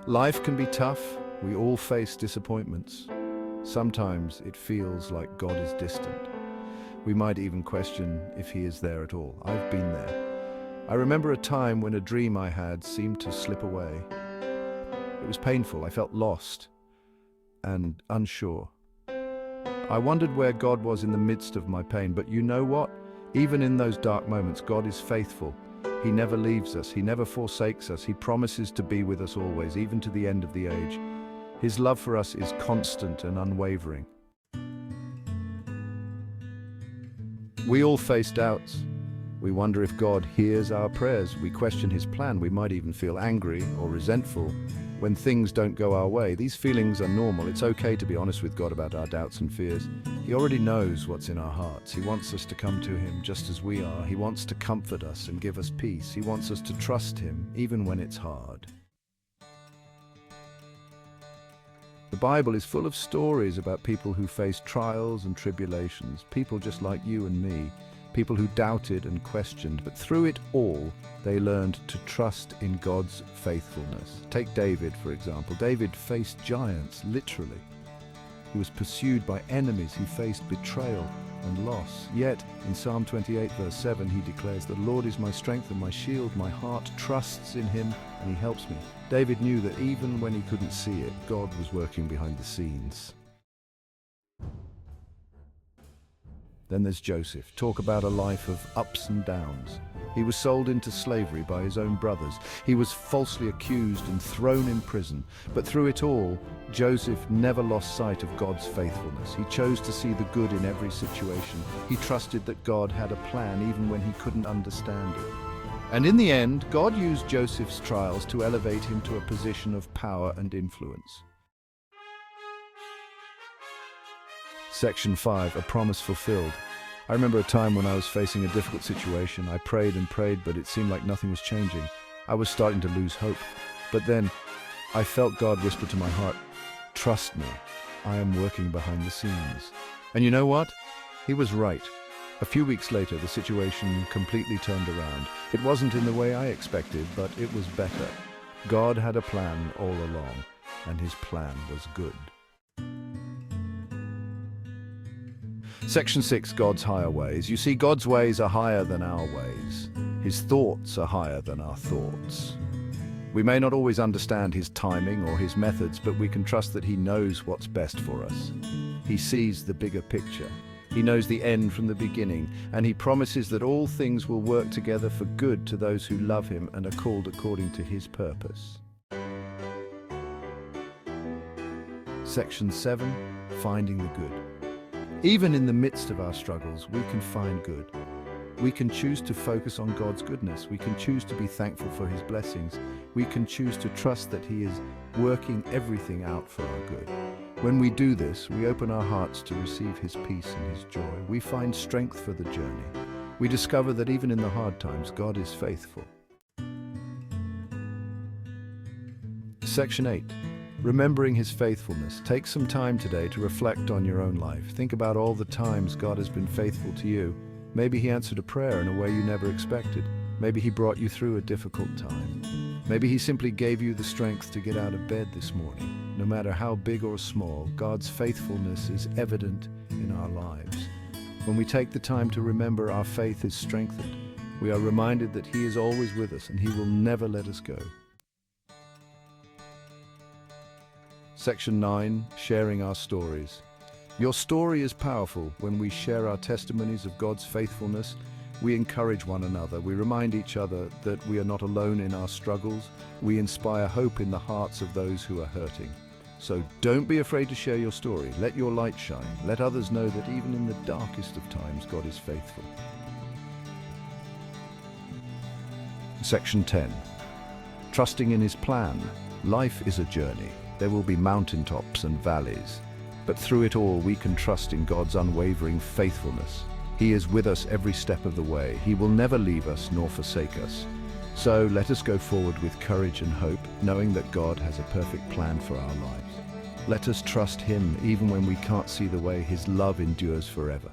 Life can be tough. We all face disappointments. Sometimes it feels like God is distant. We might even question if He is there at all. I've been there. I remember a time when a dream I had seemed to slip away. It was painful. I felt lost and unsure. I wondered where God was in the midst of my pain, but you know what? Even in those dark moments, God is faithful. He never leaves us. He never forsakes us. He promises to be with us always, even to the end of the age. His love for us is constant and unwavering. We all face doubts. We wonder if God hears our prayers. We question His plan. We might even feel angry or resentful when things don't go our way. These feelings are normal. It's okay to be honest with God about our doubts and fears. He already knows what's in our hearts. He wants us to come to Him just as we are. He wants to comfort us and give us peace. He wants us to trust Him even when it's hard. The Bible is full of stories about people who faced trials and tribulations, people just like you and me, people who doubted and questioned, but through it all, they learned to trust in God's faithfulness. Take David, for example. David faced giants, literally. He was pursued by enemies. He faced betrayal and loss. Yet, in Psalm 28, verse 7, he declares, "The Lord is my strength and my shield. My heart trusts in Him, and He helps me." David knew that even when he couldn't see it, God was working behind the scenes. Then there's Joseph. Talk about a life of ups and downs. He was sold into slavery by his own brothers. He was falsely accused and thrown in prison. But through it all, Joseph never lost sight of God's faithfulness. He chose to see the good in every situation. He trusted that God had a plan even when he couldn't understand it. And in the end, God used Joseph's trials to elevate him to a position of power and influence. Section 5, a promise fulfilled. I remember a time when I was facing a difficult situation. I prayed and prayed, but it seemed like nothing was changing. I was starting to lose hope. But then I felt God whisper to my heart, "Trust me, I am working behind the scenes." And you know what? He was right. A few weeks later, the situation completely turned around. It wasn't in the way I expected, but it was better. God had a plan all along, and His plan was good. Section 6, God's higher ways. You see, God's ways are higher than our ways. His thoughts are higher than our thoughts. We may not always understand His timing or His methods, but we can trust that He knows what's best for us. He sees the bigger picture. He knows the end from the beginning, and He promises that all things will work together for good to those who love Him and are called according to His purpose. Section 7, finding the good. Even in the midst of our struggles, we can find good. We can choose to focus on God's goodness. We can choose to be thankful for His blessings. We can choose to trust that He is working everything out for our good. When we do this, we open our hearts to receive His peace and His joy. We find strength for the journey. We discover that even in the hard times, God is faithful. Section 8. Remembering His faithfulness. Take some time today to reflect on your own life. Think about all the times God has been faithful to you. Maybe He answered a prayer in a way you never expected. Maybe He brought you through a difficult time. Maybe He simply gave you the strength to get out of bed this morning. No matter how big or small, God's faithfulness is evident in our lives. When we take the time to remember, our faith is strengthened. We are reminded that He is always with us and He will never let us go. Section 9, sharing our stories. Your story is powerful. When we share our testimonies of God's faithfulness, we encourage one another. We remind each other that we are not alone in our struggles. We inspire hope in the hearts of those who are hurting. So don't be afraid to share your story. Let your light shine. Let others know that even in the darkest of times, God is faithful. Section 10, trusting in His plan. Life is a journey. There will be mountaintops and valleys, but through it all we can trust in God's unwavering faithfulness. He is with us every step of the way. He will never leave us nor forsake us. So let us go forward with courage and hope, knowing that God has a perfect plan for our lives. Let us trust Him even when we can't see the way. His love endures forever.